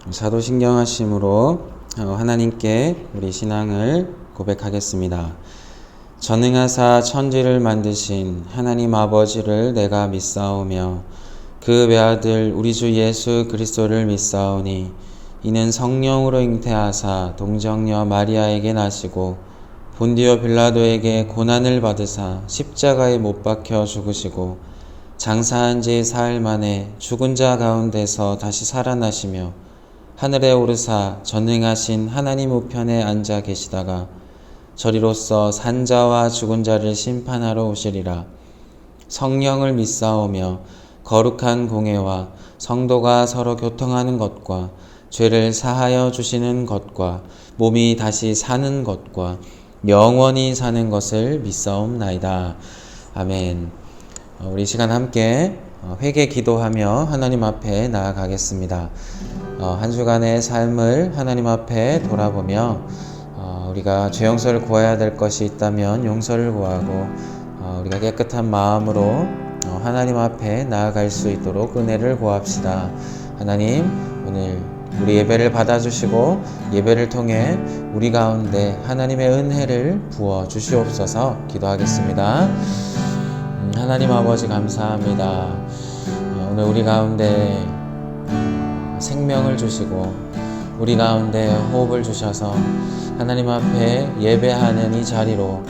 사도신경하심으로 하나님께 우리 신앙을 고백하겠습니다. 전능하사 천지를 만드신 하나님 아버지를 내가 믿사오며 그 외아들 우리 주 예수 그리스도를 믿사오니 이는 성령으로 잉태하사 동정녀 마리아에게 나시고 본디오 빌라도에게 고난을 받으사 십자가에 못 박혀 죽으시고 장사한 지 사흘 만에 죽은 자 가운데서 다시 살아나시며 하늘에 오르사 전능하신 하나님 우편에 앉아 계시다가 저리로서 산자와 죽은 자를 심판하러 오시리라. 성령을 믿사오며 거룩한 공회와 성도가 서로 교통하는 것과 죄를 사하여 주시는 것과 몸이 다시 사는 것과 영원히 사는 것을 믿사옵나이다. 아멘. 우리 시간 함께 회개 기도하며 하나님 앞에 나아가겠습니다. 한 주간의 삶을 하나님 앞에 돌아보며 우리가 죄 용서를 구해야 될 것이 있다면 용서를 구하고 우리가 깨끗한 마음으로 하나님 앞에 나아갈 수 있도록 은혜를 구합시다. 하나님, 오늘 우리 예배를 받아주시고 예배를 통해 우리 가운데 하나님의 은혜를 부어 주시옵소서. 기도하겠습니다. 하나님 아버지 감사합니다. 오늘 우리 가운데 생명을 주시고 우리 가운데 호흡을 주셔서 하나님 앞에 예배하는 이 자리로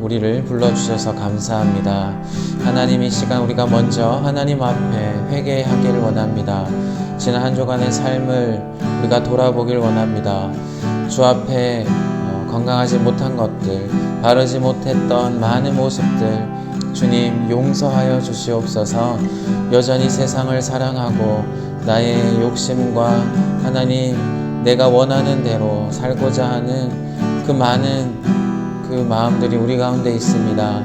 우리를 불러주셔서 감사합니다. 하나님, 이 시간 우리가 먼저 하나님 앞에 회개하기를 원합니다. 지난 한 주간의 삶을 우리가 돌아보길 원합니다. 주 앞에 건강하지 못한 것들, 바르지 못했던 많은 모습들 주님 용서하여 주시옵소서. 여전히 세상을 사랑하고 나의 욕심과 하나님 내가 원하는 대로 살고자 하는 그 많은 그 마음들이 우리 가운데 있습니다.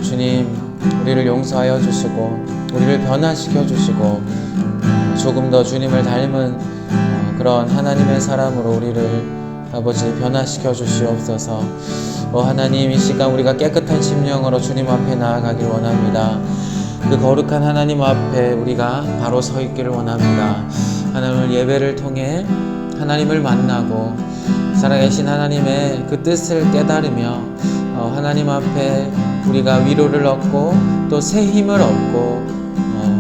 주님, 우리를 용서하여 주시고 우리를 변화시켜 주시고 조금 더 주님을 닮은 그런 하나님의 사람으로 우리를 아버지 변화시켜 주시옵소서. 하나님, 이 시간 우리가 깨끗한 심령으로 주님 앞에 나아가길 원합니다. 그 거룩한 하나님 앞에 우리가 바로 서 있기를 원합니다. 하나님을 예배를 통해 하나님을 만나고 살아계신 하나님의 그 뜻을 깨달으며 하나님 앞에 우리가 위로를 얻고 또 새 힘을 얻고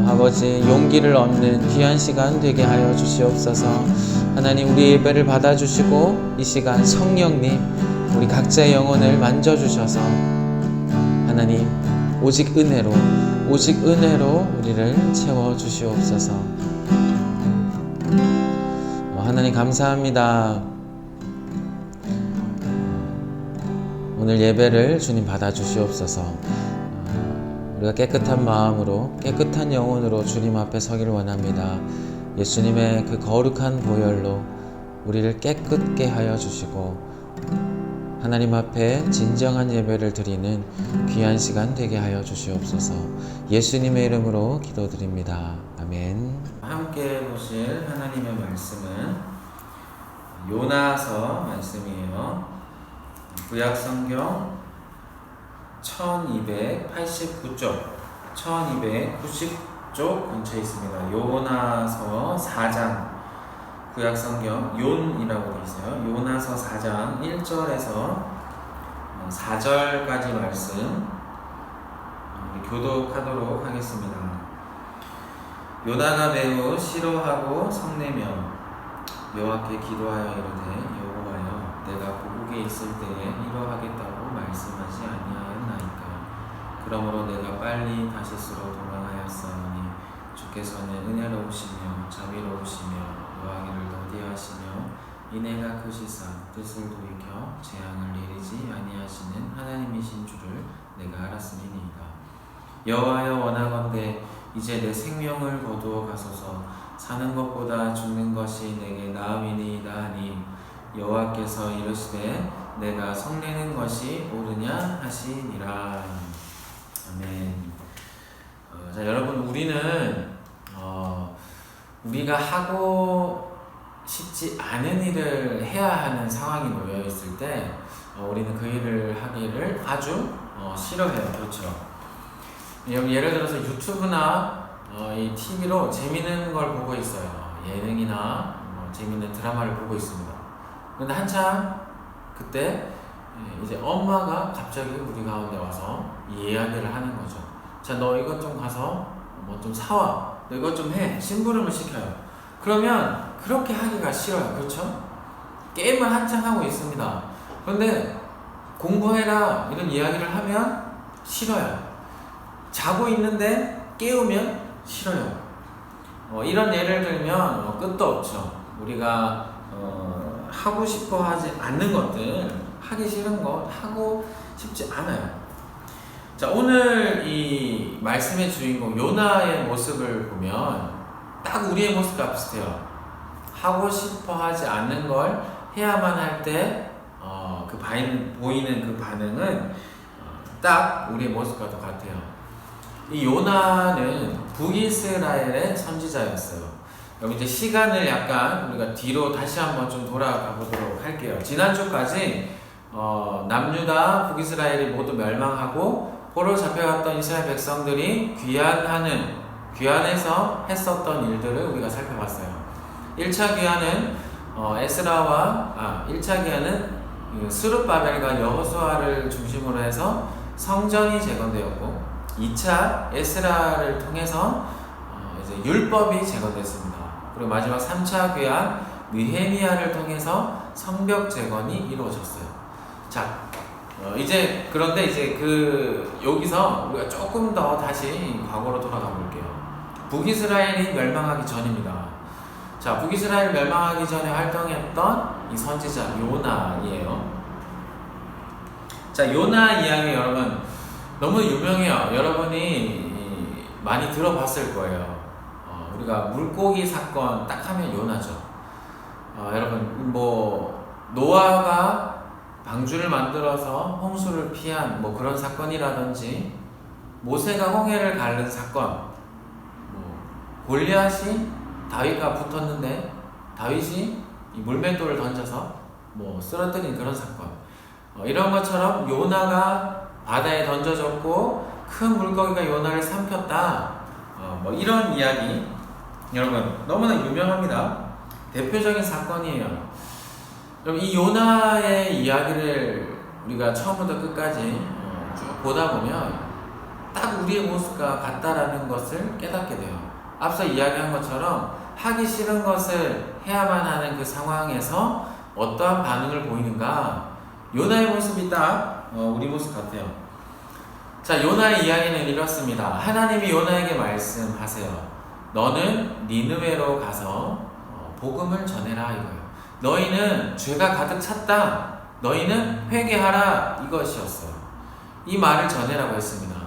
아버지 용기를 얻는 귀한 시간 되게 하여 주시옵소서. 하나님, 우리 예배를 받아주시고 이 시간 성령님 우리 각자의 영혼을 만져주셔서 하나님 오직 은혜로 우리를 채워주시옵소서. 하나님 감사합니다. 오늘 예배를 주님 받아주시옵소서. 우리가 깨끗한 마음으로 깨끗한 영혼으로 주님 앞에 서기를 원합니다. 예수님의 그 거룩한 보혈로 우리를 깨끗게 하여 주시고 하나님 앞에 진정한 예배를 드리는 귀한 시간 되게 하여 주시옵소서. 예수님의 이름으로 기도드립니다. 아멘. 함께 보실 하나님의 말씀은 요나서 말씀이에요. 구약성경 1289쪽 1290쪽 근처에 있습니다. 요나서 4장, 구약성경 욘이라고 되어 있어요. 요나서 4장 1절에서 4절까지 말씀 교독하도록 하겠습니다. 요나가 매우 싫어하고 성내며 여호와께 기도하여 이르되 여호와여, 내가 고국에 있을 때에 이러하겠다고 말씀하지 아니하였나이까. 그러므로 내가 빨리 다시스로 도망하였사오니 주께서는 은혜로우시며 자비로우시며 노하기를 더디하시며 인애가 크시사 뜻을 돌이켜 재앙을 내리지 아니하시는 하나님이신 줄을 내가 알았음이니이다. 여호와여, 원하건대 이제 내 생명을 거두어 가소서. 사는 것보다 죽는 것이 내게 나음이니이다 하니 여호와께서 이르시되 내가 성내는 것이 옳으냐 하시니라. 아멘. 자, 여러분, 우리는 우리가 하고 싶지 않은 일을 해야 하는 상황이 놓여 있을 때 우리는 그 일을 하기를 아주 싫어해요. 그렇죠? 예를 들어서 유튜브나 이 TV로 재밌는 걸 보고 있어요. 예능이나 재밌는 드라마를 보고 있습니다. 그런데 한참 그때 이제 엄마가 갑자기 우리 가운데 와서 이 이야기를 하는 거죠. 자, 너 이것 좀 가서 뭐 좀 사와. 너 이것 좀 해. 심부름을 시켜요. 그러면 그렇게 하기가 싫어요. 그렇죠? 게임을 한창 하고 있습니다. 그런데 공부해라 이런 이야기를 하면 싫어요. 자고 있는데 깨우면 싫어요. 이런 예를 들면 끝도 없죠. 우리가 하고 싶어 하지 않는 것들, 하기 싫은 것 하고 싶지 않아요. 자, 오늘 이 말씀의 주인공 요나의 모습을 보면 딱 우리의 모습과 비슷해요. 하고 싶어 하지 않는 걸 해야만 할 때 보이는 그 반응은 딱 우리의 모습과 똑같아요. 이 요나는 북이스라엘의 선지자였어요. 그럼 이제 시간을 약간 우리가 뒤로 다시 한번 좀 돌아가 보도록 할게요. 지난주까지 남유다 북이스라엘이 모두 멸망하고 포로 잡혀갔던 이스라엘 백성들이 귀환해서 했었던 일들을 우리가 살펴봤어요. 1차 귀환은 1차 귀환은 스룹바벨과 여호수아를 중심으로 해서 성전이 재건되었고 2차 에스라를 통해서 이제 율법이 재건됐습니다. 그리고 마지막 3차 귀환 느헤미야를 통해서 성벽 재건이 이루어졌어요. 자, 그런데 여기서 우리가 조금 더 다시 과거로 돌아가 볼게요. 북이스라엘이 멸망하기 전입니다. 자, 북이스라엘 멸망하기 전에 활동했던 이 선지자 요나이에요. 자, 요나 이야기 여러분 너무 유명해요. 여러분이 많이 들어봤을 거예요. 우리가 물고기 사건 딱 하면 요나죠. 여러분 노아가 방주를 만들어서 홍수를 피한 그런 사건이라든지 모세가 홍해를 가른 사건, 골리앗이 다윗과 붙었는데 다윗이 이 물맷돌을 던져서 쓰러뜨린 그런 사건, 이런 것처럼 요나가 바다에 던져졌고 큰 물고기가 요나를 삼켰다, 이런 이야기 여러분 너무나 유명합니다. 대표적인 사건이에요. 그럼 이 요나의 이야기를 우리가 처음부터 끝까지 쭉 보다 보면 딱 우리의 모습과 같다라는 것을 깨닫게 돼요. 앞서 이야기한 것처럼 하기 싫은 것을 해야만 하는 그 상황에서 어떠한 반응을 보이는가, 요나의 모습이 딱 우리 모습 같아요. 자, 요나의 이야기는 이렇습니다. 하나님이 요나에게 말씀하세요. 너는 니느웨로 가서 복음을 전해라 이거예요. 너희는 죄가 가득 찼다. 너희는 회개하라 이것이었어요. 이 말을 전해라고 했습니다.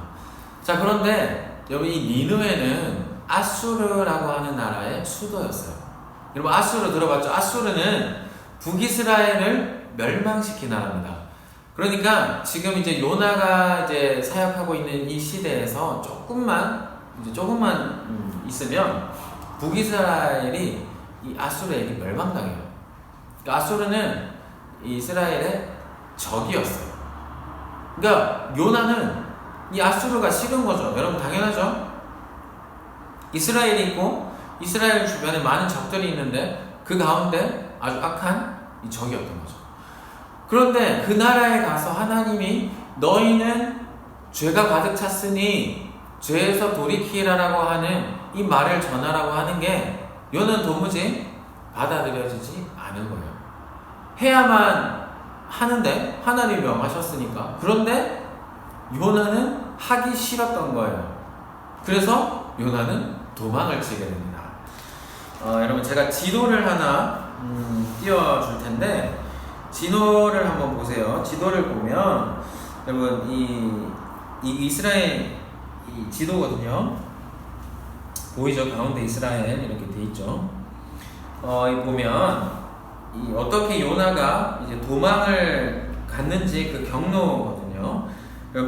자, 그런데 여러분 이 니느웨는 아수르라고 하는 나라의 수도였어요. 여러분 아수르 들어봤죠? 아수르는 북이스라엘을 멸망시킨 나라입니다. 그러니까 지금 이제 요나가 이제 사역하고 있는 이 시대에서 조금만 있으면 북이스라엘이 이 아수르에게 멸망당해요. 그러니까 아수르는 이스라엘의 적이었어요. 그러니까 요나는 이 아수르가 싫은 거죠. 여러분 당연하죠. 이스라엘이 있고 이스라엘 주변에 많은 적들이 있는데 그 가운데 아주 악한 이 적이었던 거죠. 그런데 그 나라에 가서 하나님이 너희는 죄가 가득 찼으니 죄에서 돌이키라라고 하는 이 말을 전하라고 하는 게 요나는 도무지 받아들여지지 않은 거예요. 해야만 하는데 하나님이 명하셨으니까. 그런데 요나는 하기 싫었던 거예요. 그래서 요나는 도망을 치게 됩니다. 여러분 제가 지도를 하나 띄워줄 텐데 지도를 한번 보세요. 지도를 보면 여러분 이 이스라엘 이 지도거든요. 보이죠? 가운데 이스라엘 이렇게 돼 있죠. 보면 어떻게 요나가 이제 도망을 갔는지 그 경로거든요.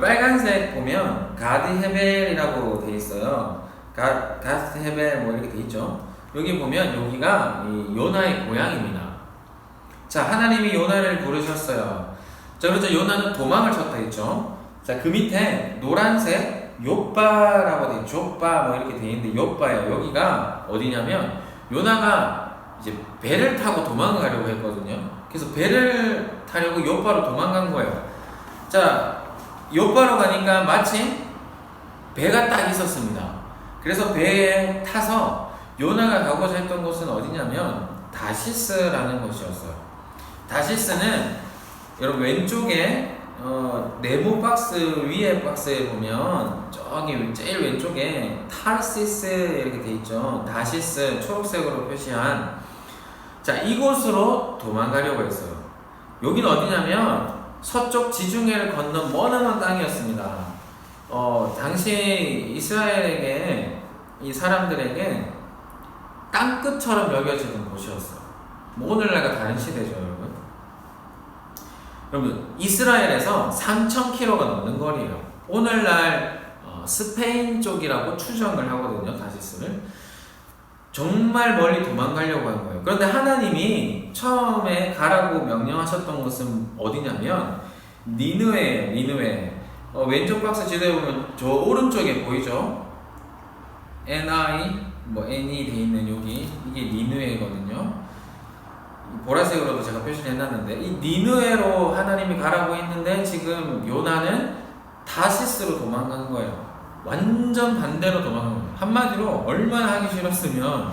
빨간색 보면 가드헤벨이라고 돼 있어요. 가드헤벨 이렇게 돼 있죠. 여기 보면 여기가 이 요나의 고향입니다. 자, 하나님이 요나를 부르셨어요. 자, 그렇죠. 요나는 도망을 쳤다 했죠. 자, 그 밑에 노란색 요빠라고 돼 있죠. 조빠 이렇게 돼 있는데 요빠예요. 여기가 어디냐면 요나가 이제 배를 타고 도망가려고 했거든요. 그래서 배를 타려고 요파로 도망간 거예요. 자, 요파로 가니까 마침 배가 딱 있었습니다. 그래서 배에 타서 요나가 가고자 했던 곳은 어디냐면 다시스라는 곳이었어요. 다시스는 여러분 왼쪽에 네모 박스 위에 박스에 보면 저기 제일 왼쪽에 타르시스 이렇게 돼 있죠. 다시스 초록색으로 표시한, 자, 이곳으로 도망가려고 했어요. 여기는 어디냐면 서쪽 지중해를 건너 머나먼 땅이었습니다. 당시 이스라엘에게, 이 사람들에게 땅끝처럼 여겨지는 곳이었어요. 뭐 오늘날과 다른 시대죠, 여러분. 여러분, 이스라엘에서 3,000km가 넘는 거리예요. 오늘날 스페인 쪽이라고 추정을 하거든요, 다시스를. 정말 멀리 도망가려고 한 거예요. 그런데 하나님이 처음에 가라고 명령하셨던 곳은 어디냐면 니느웨예요. 니느웨. 왼쪽 박스 지도에 보면 저 오른쪽에 보이죠? NI 돼 있는 여기, 이게 니느웨거든요. 보라색으로도 제가 표시를 해놨는데, 이 니느웨로 하나님이 가라고 했는데 지금 요나는 다시스로 도망간 거예요. 완전 반대로 도망간 거예요. 한마디로 얼마나 하기 싫었으면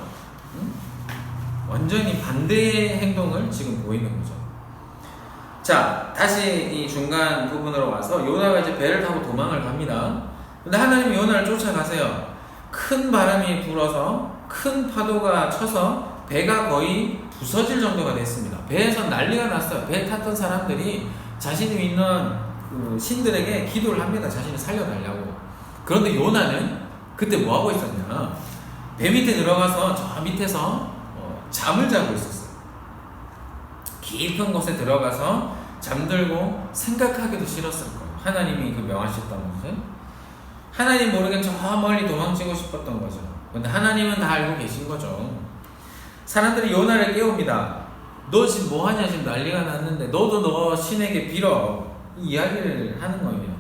완전히 반대의 행동을 지금 보이는 거죠. 자, 다시 이 중간 부분으로 와서 요나가 이제 배를 타고 도망을 갑니다. 근데 하나님이 요나를 쫓아가세요. 큰 바람이 불어서 큰 파도가 쳐서 배가 거의 부서질 정도가 됐습니다. 배에서 난리가 났어요. 배에 탔던 사람들이 자신이 믿는 그 신들에게 기도를 합니다. 자신을 살려달라고. 그런데 요나는 그때 뭐 하고 있었냐? 배 밑에 들어가서 저 밑에서 잠을 자고 있었어요. 깊은 곳에 들어가서 잠들고 생각하기도 싫었을 거예요. 하나님이 그 명하셨다는 것을. 하나님 모르게 저 멀리 도망치고 싶었던 거죠. 근데 하나님은 다 알고 계신 거죠. 사람들이 요나를 깨웁니다. 너 지금 뭐하냐? 지금 난리가 났는데 너도 너 신에게 빌어. 이 이야기를 하는 거예요.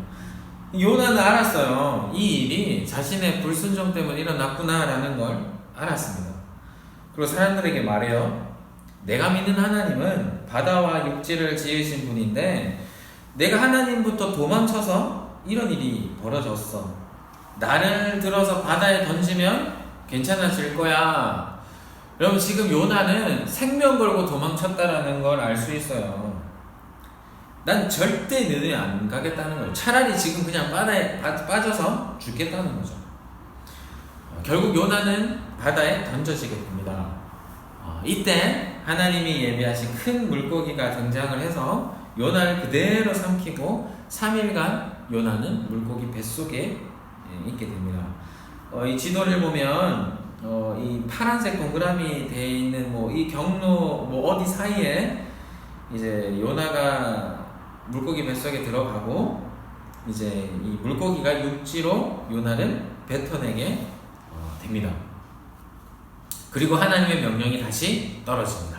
요나는 알았어요. 이 일이 자신의 불순종 때문에 일어났구나라는 걸 알았습니다. 그리고 사람들에게 말해요. 내가 믿는 하나님은 바다와 육지를 지으신 분인데 내가 하나님부터 도망쳐서 이런 일이 벌어졌어. 나를 들어서 바다에 던지면 괜찮아질 거야. 여러분, 지금 요나는 생명 걸고 도망쳤다라는 걸 알 수 있어요. 난 절대 너네 안 가겠다는 거예요. 차라리 지금 그냥 바다에 빠져서 죽겠다는 거죠. 결국 요나는 바다에 던져지게 됩니다. 이때 하나님이 예비하신 큰 물고기가 등장을 해서 요나를 그대로 삼키고 3일간 요나는 물고기 뱃속에 있게 됩니다. 이 지도를 보면 이 파란색 동그라미 되어 있는 이 경로 어디 사이에 이제 요나가 물고기 뱃속에 들어가고 이제 이 물고기가 육지로 요나를 뱉어내게 됩니다. 그리고 하나님의 명령이 다시 떨어집니다.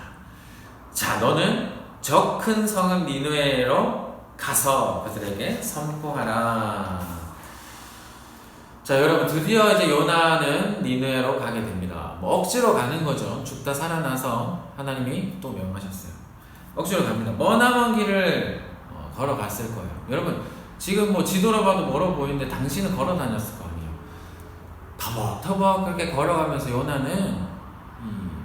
자, 너는 저 큰 성은 니느웨로 가서 그들에게 선포하라. 자, 여러분, 드디어 이제 요나는 니느웨로 가게 됩니다. 억지로 가는 거죠. 죽다 살아나서 하나님이 또 명하셨어요. 억지로 갑니다. 머나먼 길을 걸어갔을 거예요. 여러분, 지금 지도로 봐도 멀어 보이는데 당신은 걸어 다녔을 거 아니에요. 터벅터벅 그렇게 걸어가면서 요나는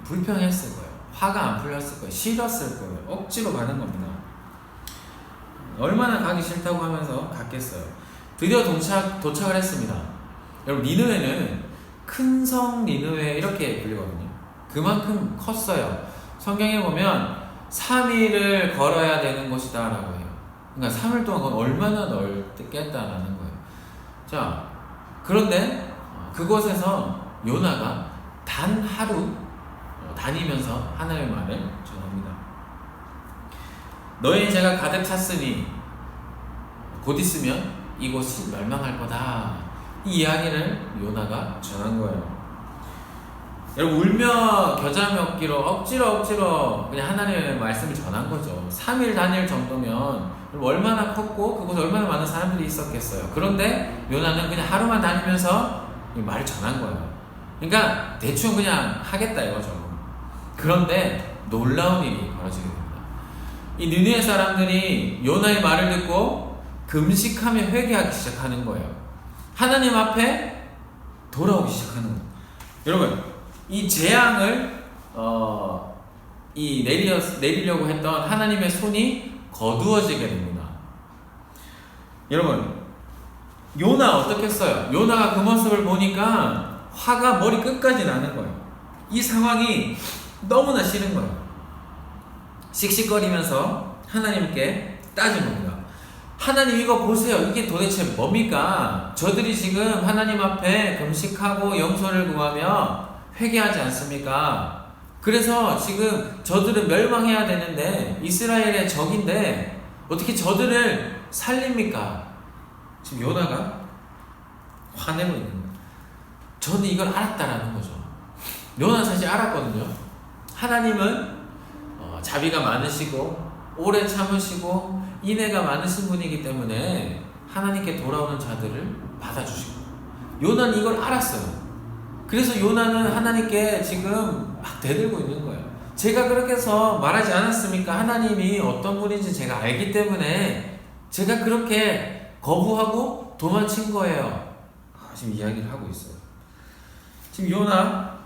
불평했을 거예요. 화가 안 풀렸을 거예요. 싫었을 거예요. 억지로 가는 겁니다. 얼마나 가기 싫다고 하면서 갔겠어요. 드디어 도착을 했습니다. 여러분, 니느웨는 큰 성 니느웨 이렇게 불리거든요. 그만큼 컸어요. 성경에 보면 3일을 걸어야 되는 곳이다 라고 해요. 그러니까 3일 동안 그건 얼마나 넓겠다라는 거예요. 자, 그런데 그곳에서 요나가 단 하루 다니면서 하나님의 말을 전합니다. 너희 죄가 가득 찼으니 곧 있으면 이곳이 멸망할 거다. 이 이야기를 요나가 전한 거예요. 여러분, 울며 겨자 먹기로 억지로 그냥 하나님의 말씀을 전한 거죠. 3일 다닐 정도면 얼마나 컸고 그곳에 얼마나 많은 사람들이 있었겠어요. 그런데 요나는 그냥 하루만 다니면서 말을 전한 거예요. 그러니까 대충 그냥 하겠다 이거죠. 그런데 놀라운 일이 벌어지게 됩니다. 이 니느웨 사람들이 요나의 말을 듣고 금식하며 회개하기 시작하는 거예요. 하나님 앞에 돌아오기 시작하는 거예요. 여러분, 이 재앙을 내리려고 했던 하나님의 손이 거두어지게 됩니다. 여러분, 요나 어떻겠어요? 요나가 그 모습을 보니까 화가 머리 끝까지 나는 거예요. 이 상황이 너무나 싫은 거예요. 씩씩거리면서 하나님께 따집니다. 하나님 이거 보세요. 이게 도대체 뭡니까? 저들이 지금 하나님 앞에 금식하고 용서를 구하며 회개하지 않습니까? 그래서 지금 저들은 멸망해야 되는데 이스라엘의 적인데 어떻게 저들을 살립니까? 지금 요나가 화내고 있는 거예요. 저는 이걸 알았다라는 거죠. 요나는 사실 알았거든요. 하나님은 자비가 많으시고 오래 참으시고 인애가 많으신 분이기 때문에 하나님께 돌아오는 자들을 받아주시고, 요나는 이걸 알았어요. 그래서 요나는 하나님께 지금 막 대들고 있는 거예요. 제가 그렇게 해서 말하지 않았습니까? 하나님이 어떤 분인지 제가 알기 때문에 제가 그렇게 거부하고 도망친 거예요. 지금 이야기를 하고 있어요. 지금 요나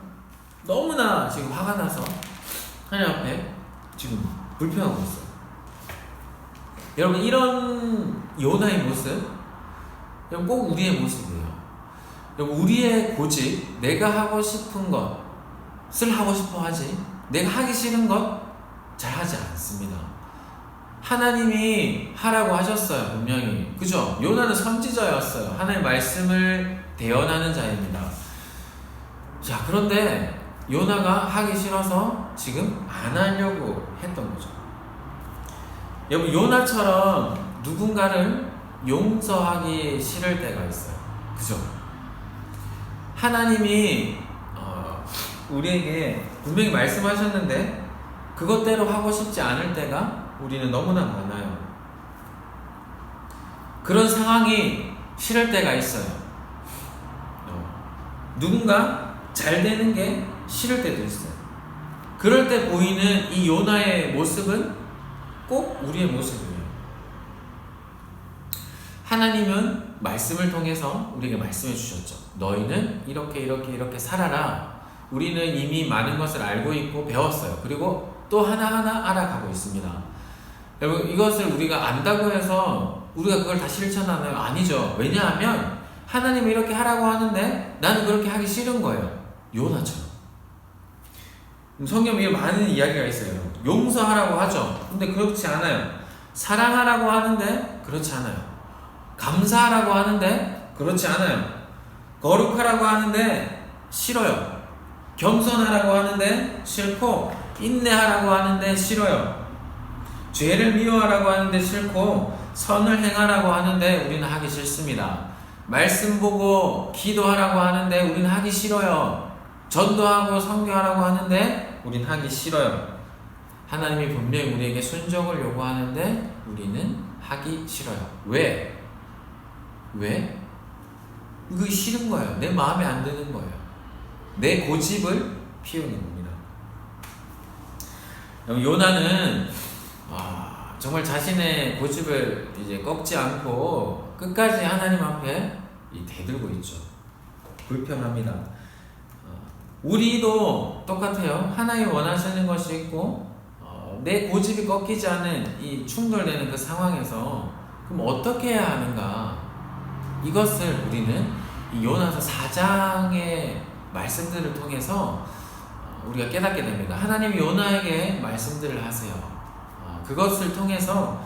너무나 지금 화가 나서 하나님 앞에 지금 불평하고 있어요. 여러분, 이런 요나의 모습, 여러분 꼭 우리의 모습이에요. 여러분, 우리의 고집, 내가 하고 싶은 것을 하고 싶어 하지, 내가 하기 싫은 것 잘 하지 않습니다. 하나님이 하라고 하셨어요, 분명히. 그죠? 요나는 선지자였어요. 하나님의 말씀을 대언하는 자입니다. 자, 그런데 요나가 하기 싫어서 지금 안 하려고 했던 거죠. 여러분, 요나처럼 누군가를 용서하기 싫을 때가 있어요. 그죠? 하나님이 우리에게 분명히 말씀하셨는데 그것대로 하고 싶지 않을 때가 우리는 너무나 많아요. 그런 상황이 싫을 때가 있어요. 누군가 잘 되는 게 싫을 때도 있어요. 그럴 때 보이는 이 요나의 모습은 꼭 우리의 모습이에요. 하나님은 말씀을 통해서 우리에게 말씀해 주셨죠. 너희는 이렇게 살아라. 우리는 이미 많은 것을 알고 있고 배웠어요. 그리고 또 하나하나 알아가고 있습니다. 여러분, 이것을 우리가 안다고 해서 우리가 그걸 다 실천하나요? 아니죠. 왜냐하면 하나님이 이렇게 하라고 하는데 나는 그렇게 하기 싫은 거예요. 요나처럼. 성경에 많은 이야기가 있어요. 용서하라고 하죠. 근데 그렇지 않아요. 사랑하라고 하는데 그렇지 않아요. 감사하라고 하는데 그렇지 않아요. 거룩하라고 하는데 싫어요. 겸손하라고 하는데 싫고, 인내하라고 하는데 싫어요. 죄를 미워하라고 하는데 싫고, 선을 행하라고 하는데 우리는 하기 싫습니다. 말씀 보고 기도하라고 하는데 우리는 하기 싫어요. 전도하고 선교하라고 하는데 우리는 하기 싫어요. 하나님이 분명히 우리에게 순종을 요구하는데 우리는 하기 싫어요. 왜? 이거 싫은 거예요. 내 마음에 안 드는 거예요. 내 고집을 피우는 겁니다. 요나는 정말 자신의 고집을 이제 꺾지 않고 끝까지 하나님 앞에 대들고 있죠. 불평합니다. 우리도 똑같아요. 하나님이 원하시는 것이 있고 내 고집이 꺾이지 않은 이 충돌되는 그 상황에서 그럼 어떻게 해야 하는가? 이것을 우리는 이 요나서 4장의 말씀들을 통해서 우리가 깨닫게 됩니다. 하나님이 요나에게 말씀들을 하세요. 그것을 통해서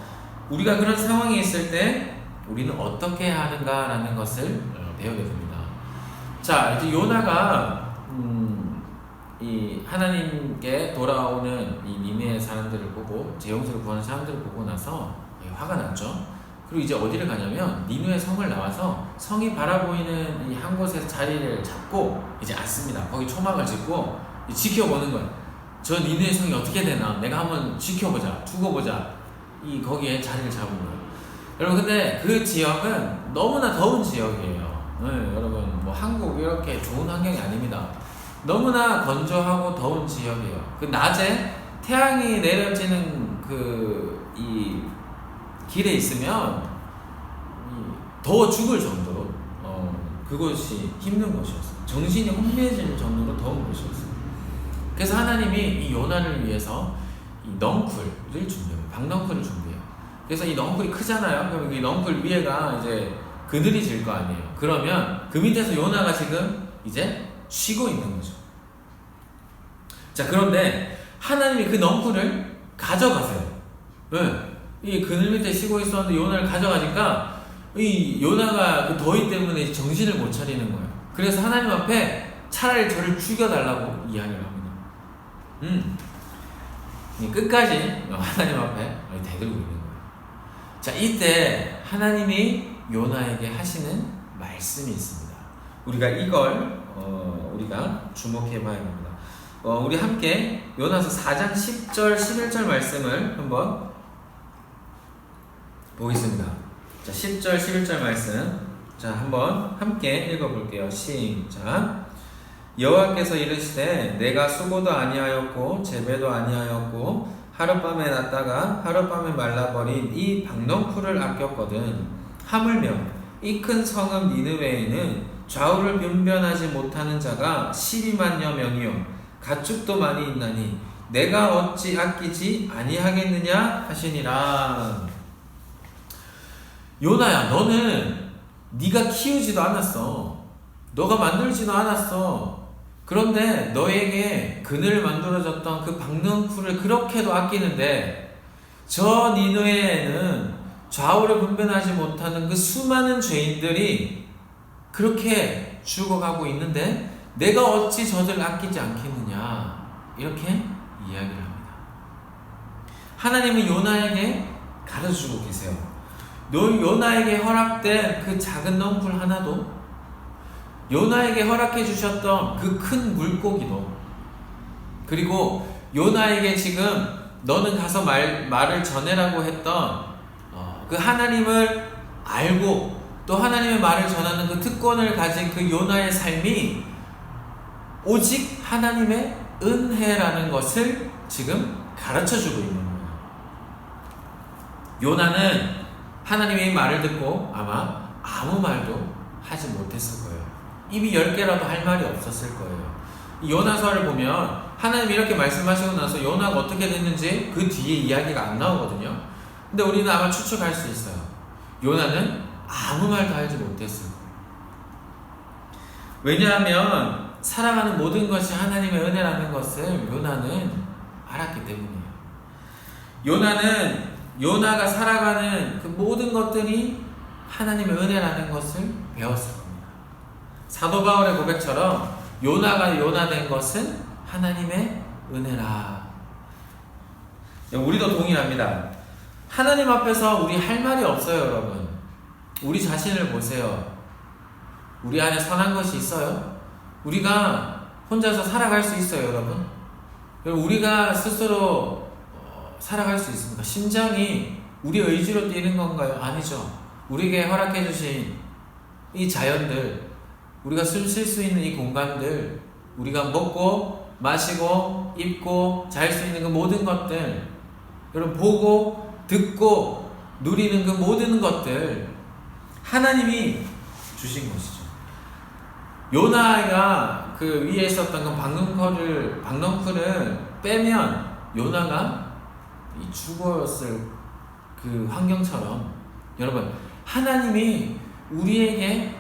우리가 그런 상황에 있을 때 우리는 어떻게 해야 하는가라는 것을 배우게 됩니다. 자, 이제 요나가 이 하나님께 돌아오는 이 니느웨 사람들을 보고, 제 용서를 구하는 사람들을 보고 나서 화가 났죠. 그리고 이제 어디를 가냐면 니느웨 성을 나와서 성이 바라보이는 이 한 곳에서 자리를 잡고 이제 앉습니다. 거기 초막을 짓고 지켜보는 거예요. 저 니느웨 성이 어떻게 되나 내가 한번 지켜보자, 두고 보자. 거기에 자리를 잡은 거예요. 여러분, 근데 그 지역은 너무나 더운 지역이에요. 네, 여러분, 뭐 한국 이렇게 좋은 환경이 아닙니다. 너무나 건조하고 더운 지역이에요. 그 낮에 태양이 내려지는 이 길에 있으면 더워 죽을 정도로 그곳이 힘든 곳이었어요. 정신이 혼미해질 정도로 더운 곳이었어요. 그래서 하나님이 이 요나를 위해서 이 넝쿨을 준비해요. 박넝쿨을 준비해요. 그래서 이 넝쿨이 크잖아요. 그럼 이 넝쿨 위에가 이제 그늘이 질 거 아니에요. 그러면 그 밑에서 요나가 지금 이제 쉬고 있는 거죠. 자, 그런데 하나님이 그 넝쿨을 가져가세요. 네. 이 그늘 밑에 쉬고 있었는데 요나를 가져가니까 이 요나가 그 더위 때문에 정신을 못 차리는 거예요. 그래서 하나님 앞에 차라리 저를 죽여달라고 이야기를 합니다. 끝까지 하나님 앞에 대들고 있는 거예요. 자, 이때 하나님이 요나에게 하시는 말씀이 있습니다. 우리가 이걸 우리가 주목해 봐야 합니다. 우리 함께 요나서 4장 10절 11절 말씀을 한번 보겠습니다. 자, 10절 11절 말씀, 자, 한번 함께 읽어볼게요. 시작. 여호와께서 이르시되 내가 수고도 아니하였고 재배도 아니하였고 하룻밤에 났다가 하룻밤에 말라버린 이 박넝쿨을 아꼈거든. 하물며 이 큰 성읍 니느웨에는 좌우를 변변하지 못하는 자가 12만여 명이요 가축도 많이 있나니 내가 어찌 아끼지 아니하겠느냐 하시니라. 요나야, 너는 네가 키우지도 않았어. 너가 만들지도 않았어. 그런데 너에게 그늘 만들어졌던 그 박넝쿨을 그렇게도 아끼는데 저 니느웨에는 좌우를 분별하지 못하는 그 수많은 죄인들이 그렇게 죽어가고 있는데 내가 어찌 저들을 아끼지 않겠느냐, 이렇게 이야기를 합니다. 하나님은 요나에게 가르쳐주고 계세요. 요나에게 허락된 그 작은 넝쿨 하나도, 요나에게 허락해 주셨던 그 큰 물고기도, 그리고 요나에게 지금 너는 가서 말을 전해라고 했던 그 하나님을 알고 또 하나님의 말을 전하는 그 특권을 가진 그 요나의 삶이 오직 하나님의 은혜라는 것을 지금 가르쳐주고 있는 거예요. 요나는 하나님의 말을 듣고 아마 아무 말도 하지 못했을 거예요. 입이 10개라도 할 말이 없었을 거예요. 이 요나서를 보면 하나님이 이렇게 말씀하시고 나서 요나가 어떻게 됐는지 그 뒤에 이야기가 안 나오거든요. 근데 우리는 아마 추측할 수 있어요. 요나는 아무 말도 하지 못했을 거예요. 왜냐하면 살아가는 모든 것이 하나님의 은혜라는 것을 요나는 알았기 때문이에요. 요나가 살아가는 그 모든 것들이 하나님의 은혜라는 것을 배웠을 겁니다. 사도 바울의 고백처럼 요나가 요나 된 것은 하나님의 은혜라. 우리도 동일합니다. 하나님 앞에서 우리 할 말이 없어요, 여러분. 우리 자신을 보세요. 우리 안에 선한 것이 있어요? 우리가 혼자서 살아갈 수 있어요, 여러분? 우리가 스스로 살아갈 수 있습니까? 심장이 우리 의지로 뛰는 건가요? 아니죠. 우리에게 허락해 주신 이 자연들, 우리가 숨 쉴 수 있는 이 공간들, 우리가 먹고 마시고 입고 잘 수 있는 그 모든 것들, 여러분 보고 듣고 누리는 그 모든 것들 하나님이 주신 것이죠. 요나가 그 위에 있었던 그 박넝쿨을 빼면 요나가 죽었을 그 환경처럼, 여러분 하나님이 우리에게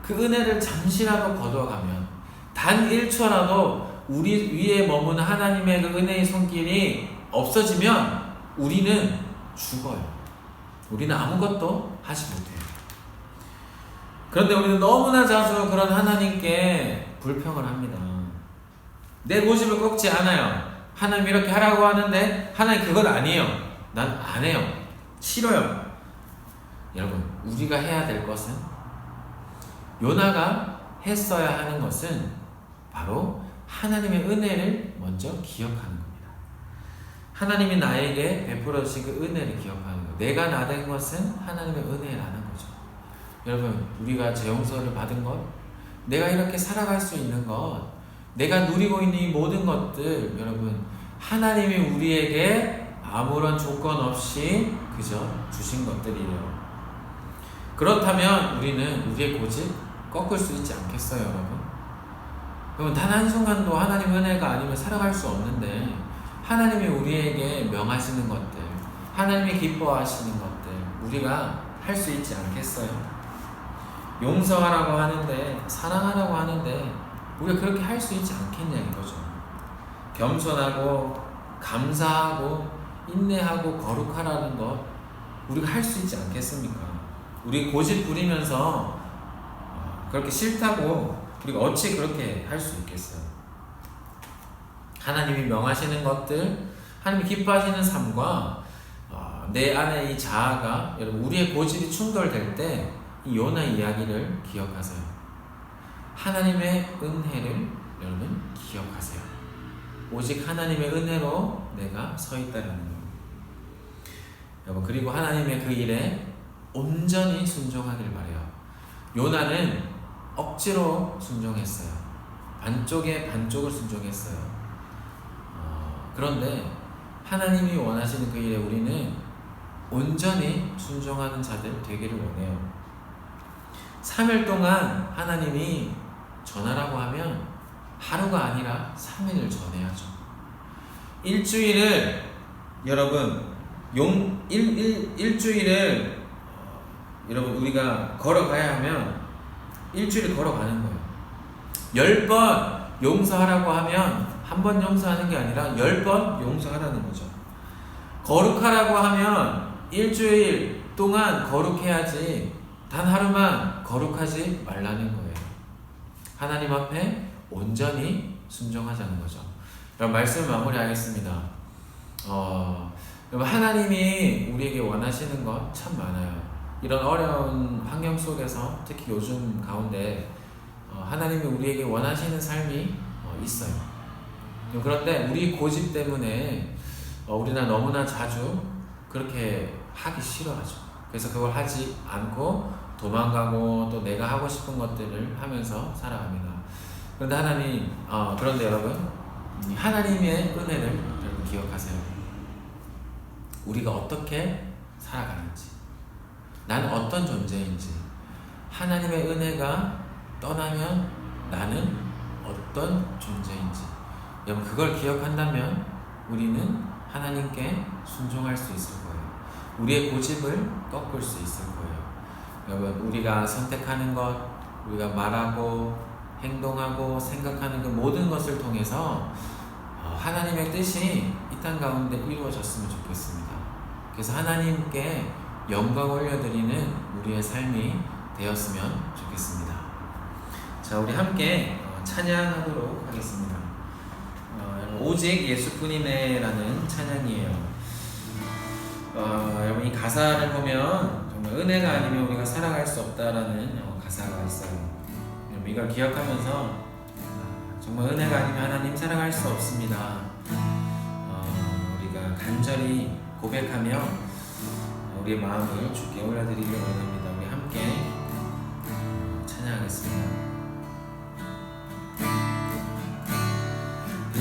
그 은혜를 잠시라도 거둬가면, 단 1초라도 우리 위에 머무는 하나님의 그 은혜의 손길이 없어지면 우리는 죽어요. 우리는 아무것도 하지 못해요. 그런데 우리는 너무나 자주 그런 하나님께 불평을 합니다. 내 고집을 꺾지 않아요. 하나님 이렇게 하라고 하는데 하나님 그건 아니에요. 난 안 해요. 싫어요. 여러분, 우리가 해야 될 것은, 요나가 했어야 하는 것은 바로 하나님의 은혜를 먼저 기억하는 겁니다. 하나님이 나에게 베풀어 주신 그 은혜를 기억하는 것. 내가 나 된 것은 하나님의 은혜라는 거죠. 여러분, 우리가 재용서를 받은 것, 내가 이렇게 살아갈 수 있는 것, 내가 누리고 있는 이 모든 것들, 여러분, 하나님이 우리에게 아무런 조건 없이 그저 주신 것들이에요. 그렇다면 우리는 우리의 고집 꺾을 수 있지 않겠어요, 여러분? 여러분, 단 한순간도 하나님 은혜가 아니면 살아갈 수 없는데, 하나님이 우리에게 명하시는 것들, 하나님이 기뻐하시는 것들, 우리가 할 수 있지 않겠어요? 용서하라고 하는데, 사랑하라고 하는데, 우리가 그렇게 할 수 있지 않겠냐 이거죠. 겸손하고 감사하고 인내하고 거룩하라는 것, 우리가 할 수 있지 않겠습니까? 우리 고집 부리면서 그렇게 싫다고 우리가 어찌 그렇게 할 수 있겠어요? 하나님이 명하시는 것들, 하나님이 기뻐하시는 삶과 내 안에 이 자아가, 여러분, 우리의 고집이 충돌될 때 이 요나 이야기를 기억하세요. 하나님의 은혜를 여러분 기억하세요. 오직 하나님의 은혜로 내가 서 있다는 것. 여러분, 그리고 하나님의 그 일에 온전히 순종하길 바래요. 요나는 억지로 순종했어요. 반쪽에 반쪽을 순종했어요. 그런데 하나님이 원하시는 그 일에 우리는 온전히 순종하는 자들 되기를 원해요. 3일 동안 하나님이 전하라고 하면 하루가 아니라 3일을 전해야죠. 일주일을, 여러분, 일주일을 여러분 우리가 걸어가야 하면 일주일을 걸어가는 거예요. 10번 용서하라고 하면 한 번 용서하는 게 아니라 10번 용서하라는 거죠. 거룩하라고 하면 일주일 동안 거룩해야지 단 하루만 거룩하지 말라는 거예요. 하나님 앞에 온전히 순종하자는 거죠. 여러분, 말씀을 마무리하겠습니다. 여러분, 하나님이 우리에게 원하시는 것 참 많아요. 이런 어려운 환경 속에서 특히 요즘 가운데 하나님이 우리에게 원하시는 삶이 있어요. 그런데 우리 고집 때문에 우리는 너무나 자주 그렇게 하기 싫어하죠. 그래서 그걸 하지 않고 도망가고 또 내가 하고 싶은 것들을 하면서 살아갑니다. 그런데 그런데 여러분, 하나님의 은혜를 여러분 기억하세요. 우리가 어떻게 살아가는지, 나는 어떤 존재인지, 하나님의 은혜가 떠나면 나는 어떤 존재인지, 여러분, 그걸 기억한다면 우리는 하나님께 순종할 수 있을 거예요. 우리의 고집을 꺾을 수 있을 거예요. 여러분, 우리가 선택하는 것, 우리가 말하고 행동하고 생각하는 그 모든 것을 통해서 하나님의 뜻이 이 땅 가운데 이루어졌으면 좋겠습니다. 그래서 하나님께 영광 올려드리는 우리의 삶이 되었으면 좋겠습니다. 자, 우리 함께 찬양하도록 하겠습니다. 오직 예수뿐이네 라는 찬양이에요. 여러분, 이 가사를 보면 정말 은혜가 아니면 우리가 살아갈 수 없다라는 가사가 있어요. 여러분, 이걸 기억하면서 정말 은혜가 아니면 하나님 살아갈 수 없습니다. 우리가 간절히 고백하며 우리의 마음을 주께 올려드리길 원합니다. 우리 함께 찬양하겠습니다.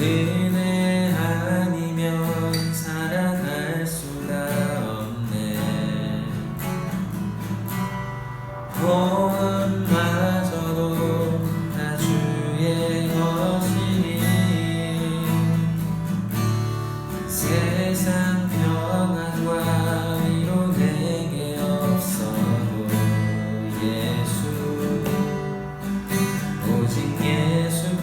은혜 아니면 살아갈 수가 없네. 구원마저도 다 주의 것이니 세상 평안과 위로 내게 없어도 예수, 오직 예수뿐이네.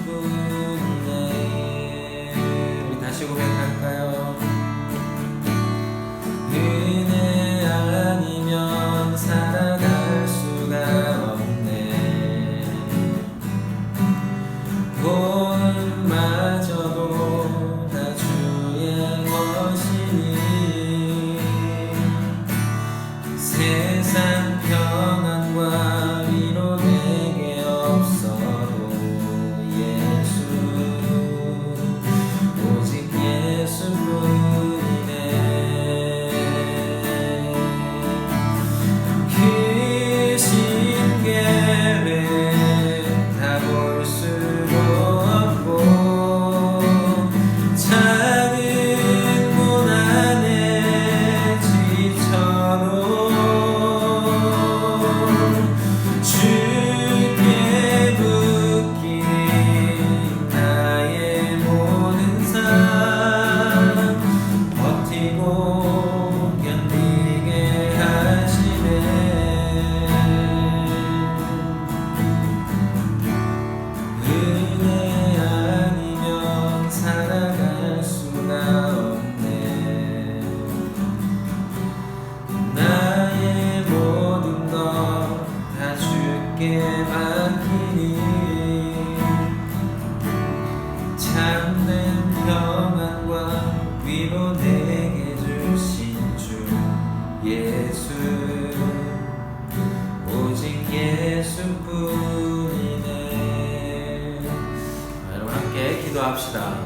기도합시다.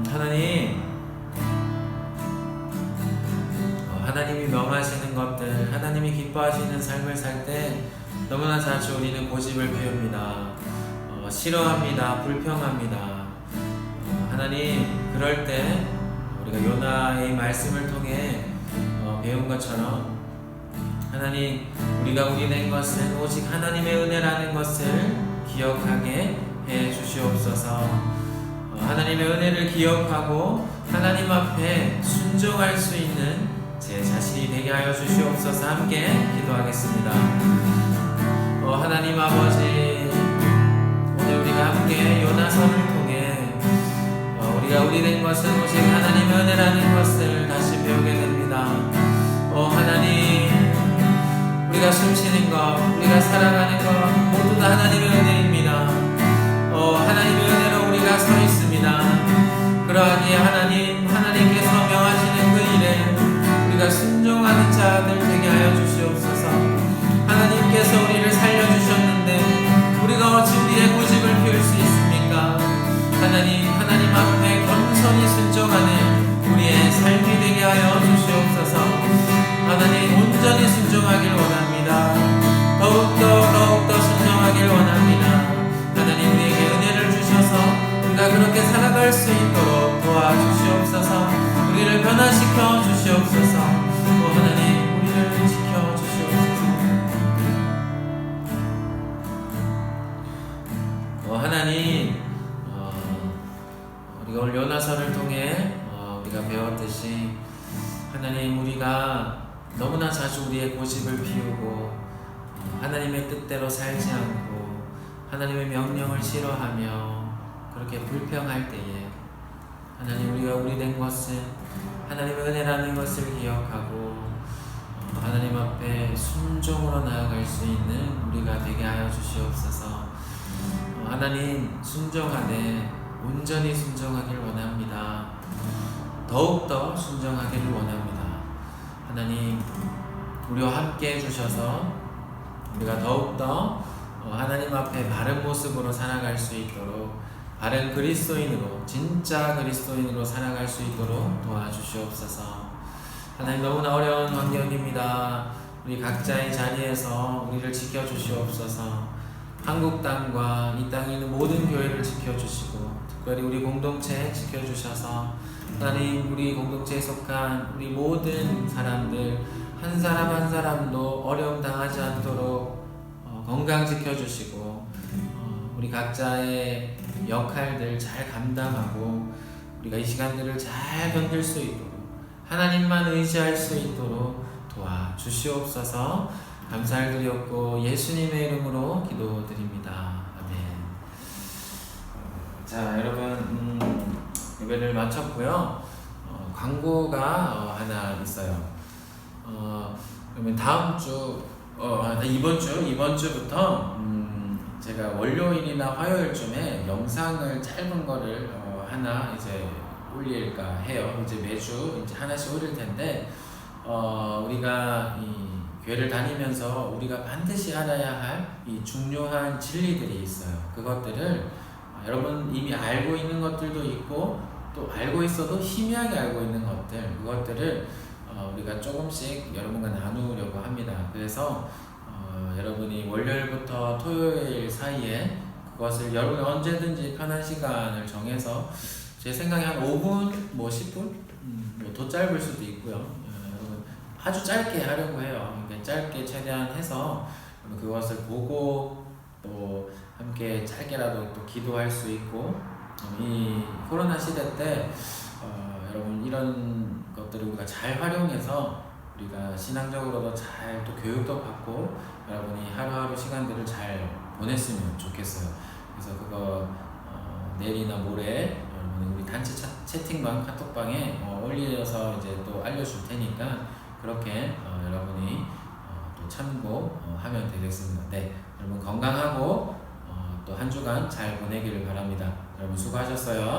하나님, 하나님이 명하시는 것들, 하나님이 기뻐하시는 삶을 살 때 너무나 자주 우리는 고집을 피웁니다. 싫어합니다. 불평합니다. 하나님, 그럴 때 우리가 요나의 말씀을 통해 배운 것처럼 하나님, 우리가 우리 된 것은 오직 하나님의 은혜라는 것을 기억하게 해 주시옵소서. 하나님의 은혜를 기억하고 하나님 앞에 순종할 수 있는 제 자신이 되게 하여 주시옵소서. 함께 기도하겠습니다. 하나님 아버지, 오늘 우리가 함께 요나서를 통해 우리가 우리 된 것은 오직 하나님의 은혜라는 것을 다시 배우게 됩니다. 하나님, 우리가 숨쉬는 것, 우리가 살아가는 것 모두 다 하나님의 은혜입니다. 하나님의 은혜로 우리가 서 있습니다. 그러하기에 하나님께서 명하시는 그 일에 우리가 순종하는 자들 되게 하여 주시옵소서. 하나님께서 우리를 살려주셨는데 우리가 어찌 우리의 고집을 피울 수 있습니까? 하나님 앞에 겸손히 순종하는 우리의 삶이 되게 하여 주시옵소서. 하나님, 온전히 순종하길 원합니다. 더욱더 순종하길 원합니다. 하나님, 우리에게 은혜를 주셔서 우리가 그렇게 살아갈 수 있도록 도와주시옵소서. 우리를 변화시켜 주시옵소서. 하나님, 우리를 지켜 주시옵소서. 하나님, 우리가 오늘 요나서를 통해 우리가 배웠듯이 하나님, 우리가 너무나 자주 우리의 고집을 피우고 하나님의 뜻대로 살지 않고 하나님의 명령을 싫어하며 그렇게 불평할 때에 하나님, 우리가 우리 된 것은 하나님의 은혜라는 것을 기억하고 하나님 앞에 순종으로 나아갈 수 있는 우리가 되게 하여 주시옵소서. 하나님, 순종하되 온전히 순종하길 원합니다. 더욱더 순종하기를 원합니다. 하나님, 우리와 함께 해주셔서 우리가 더욱더 하나님 앞에 바른 모습으로 살아갈 수 있도록, 바른 그리스도인으로, 진짜 그리스도인으로 살아갈 수 있도록 도와주시옵소서. 하나님, 너무나 어려운 환경입니다. 우리 각자의 자리에서 우리를 지켜주시옵소서. 한국 땅과 이 땅에 있는 모든 교회를 지켜주시고 특별히 우리 공동체 지켜주셔서 하나님, 우리 공동체에 속한 우리 모든 사람들 한 사람 한 사람도 어려움 당하지 않도록 건강 지켜주시고 우리 각자의 역할들 잘 감당하고 우리가 이 시간들을 잘 견딜 수 있도록 하나님만 의지할 수 있도록 도와주시옵소서. 감사를 드렸고 예수님의 이름으로 기도드립니다. 아멘. 자, 여러분, 예배를 마쳤고요. 광고가 하나 있어요. 그러면 다음 주, 이번 주부터 제가 월요일이나 화요일쯤에 영상을 짧은 거를 하나 이제 올릴까 해요. 이제 매주 이제 하나씩 올릴 텐데, 우리가 이 교회를 다니면서 우리가 반드시 알아야 할 이 중요한 진리들이 있어요. 그것들을 여러분 이미 알고 있는 것들도 있고 또 알고 있어도 희미하게 알고 있는 것들, 그것들을 우리가 조금씩 여러분과 나누려고 합니다. 그래서 여러분이 월요일부터 토요일 사이에 그것을 여러분이 언제든지 편한 시간을 정해서, 제 생각에 한 5분, 뭐 10분? 뭐 더 짧을 수도 있고요. 여러분 아주 짧게 하려고 해요. 그러니까 짧게 최대한 해서 그것을 보고 또 함께 짧게라도 또 기도할 수 있고, 이 코로나 시대 때 여러분 이런 것들을 우리가 잘 활용해서 우리가 신앙적으로도 잘 또 교육도 받고 여러분이 하루하루 시간들을 잘 보냈으면 좋겠어요. 그래서 그거 내일이나 모레 여러분 우리 단체 채팅방, 카톡방에 올려서 이제 또 알려줄 테니까 그렇게 여러분이 또 참고하면 되겠습니다. 네, 여러분 건강하고 또 한 주간 잘 보내기를 바랍니다. 여러분 수고하셨어요.